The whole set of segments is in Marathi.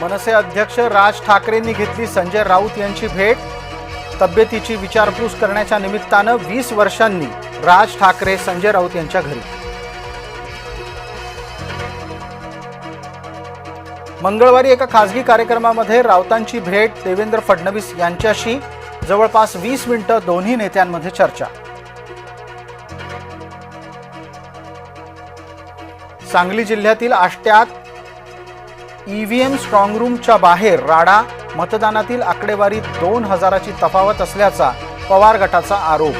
मनसे अध्यक्ष राज ठाकरेंनी घेतली संजय राऊत यांची भेट। तब्येतीची विचारपूस करण्याच्या निमित्तानं 20 वर्षांनी राज ठाकरे संजय राऊत यांच्या घरी। मंगळवारी एका खासगी कार्यक्रमामध्ये राऊतांची भेट, देवेंद्र फडणवीस यांच्याशी जवळपास 20 मिनिटं दोन्ही नेत्यांमध्ये चर्चा। सांगली जिल्ह्यातील आष्ट्यात ईव्हीएम स्ट्रॉंग रूमच्या बाहेर राडा, मतदानातील आकडेवारीत 2000ची तफावत असल्याचा पवार गटाचा आरोप।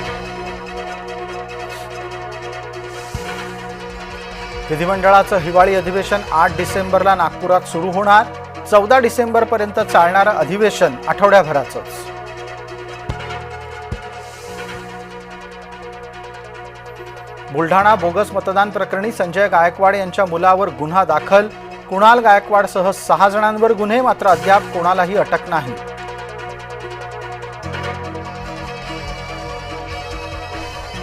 विधिमंडळाचं हिवाळी अधिवेशन 8 डिसेंबरला नागपुरात सुरू होणार। 14 डिसेंबरपर्यंत चालणारं अधिवेशन आठवड्याभराचंच। बुलढाणा बोगस मतदान प्रकरणी संजय गायकवाड यांच्या मुलावर गुन्हा दाखल। कुणाल गायकवाडसह 6 जणांवर गुन्हे, मात्र अद्याप कोणालाही अटक नाही।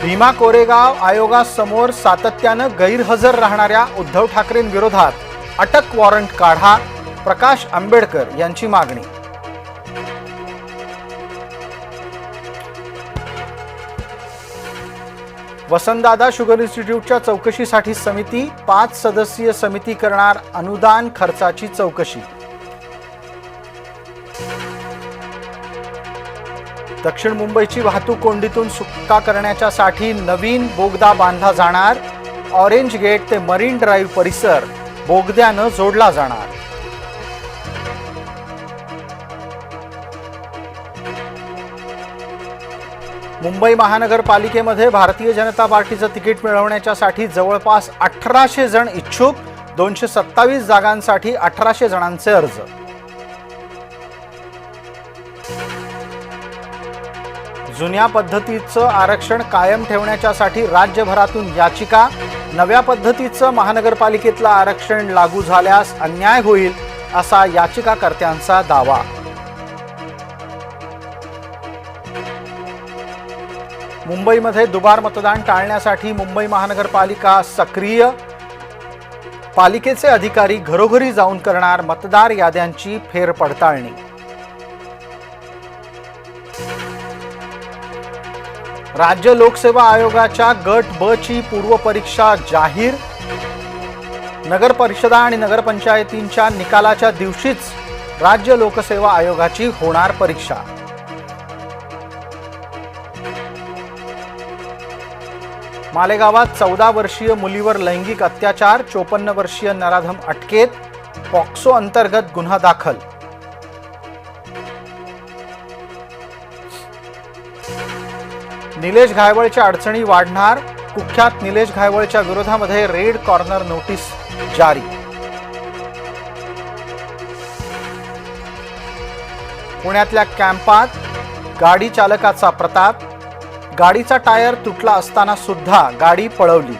भीमा कोरेगाव आयोगासमोर सातत्यानं गैरहजर राहणाऱ्या उद्धव ठाकरेंविरोधात अटक वॉरंट काढा, प्रकाश आंबेडकर यांची मागणी। वसंतदादा शुगर इन्स्टिट्यूटच्या चौकशीसाठी समिती, 5 सदस्यीय समिती करणार अनुदान खर्चाची चौकशी। दक्षिण मुंबईची वाहतूक कोंडीतून सुटका करण्यासाठी नवीन बोगदा बांधला जाणार। ऑरेंज गेट ते मरीन ड्राईव्ह परिसर बोगद्यानं जोडला जाणार। मुंबई महानगरपालिकेमध्ये भारतीय जनता पार्टीचं तिकीट मिळवण्यासाठी जवळपास 1800 जण इच्छुक। 227 जागांसाठी 1800 जणांचे अर्ज। जुन्या पद्धतीचं आरक्षण कायम ठेवण्यासाठी राज्यभरातून याचिका। नव्या पद्धतीचं महानगरपालिकेतलं आरक्षण लागू झाल्यास अन्याय होईल, असा याचिकाकर्त्यांचा दावा। मुंबईमध्ये दुबार मतदान टाळण्यासाठी मुंबई महानगरपालिका सक्रिय। पालिकेचे अधिकारी घरोघरी जाऊन करणार मतदार याद्यांची फेरपडताळणी। राज्य लोकसेवा आयोगाच्या गट ब ची पूर्वपरीक्षा जाहीर। नगर परिषदा आणि नगरपंचायतींच्या निकालाच्या दिवशीच राज्य लोकसेवा आयोगाची होणार परीक्षा। मालेगावात 14 वर्षीय मुलीवर लैंगिक अत्याचार, 54 वर्षीय नराधम अटकेत, पॉक्सो अंतर्गत गुन्हा दाखल। निलेश घायवळच्या अडचणी वाढणार, कुख्यात निलेश घायवळच्या विरोधामध्ये रेड कॉर्नर नोटीस जारी। पुण्यातल्या कॅम्पात गाडी चालकाचा प्रताप, गाडीचा टायर तुटला असताना सुद्धा गाडी पळवली।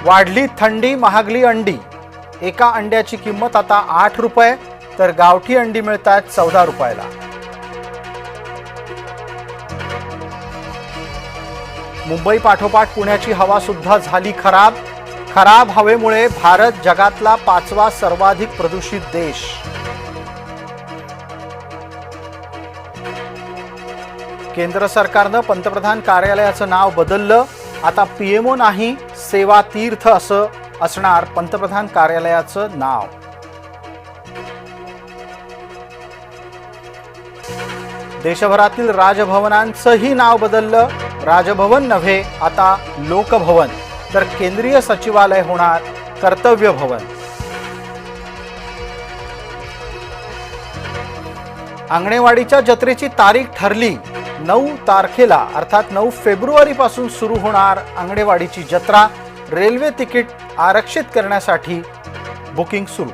वाढली थंडी, महागली अंडी। एका अंड्याची किंमत आता 8 रुपये, तर गावठी अंडी मिळतात 14 रुपयाला। मुंबई पाठोपाठ पुण्याची हवा सुद्धा झाली खराब। खराब हवेमुळे भारत जगातला 5वा सर्वाधिक प्रदूषित देश। केंद्र सरकारनं पंतप्रधान कार्यालयाचं नाव बदललं। आता पीएमओ नाही, सेवा तीर्थ असं असणार पंतप्रधान कार्यालयाचं नाव। देशभरातील राजभवनांचंही नाव बदललं। राजभवन नव्हे, आता लोकभवन, तर केंद्रीय सचिवालय होणार कर्तव्य भवन। अंगणेवाडीच्या जत्रेची तारीख ठरली। 9 तारखेला अर्थात 9 फेब्रुवारीपासून सुरू होणार अंगणेवाडीची जत्रा। रेल्वे तिकीट आरक्षित करण्यासाठी बुकिंग सुरू।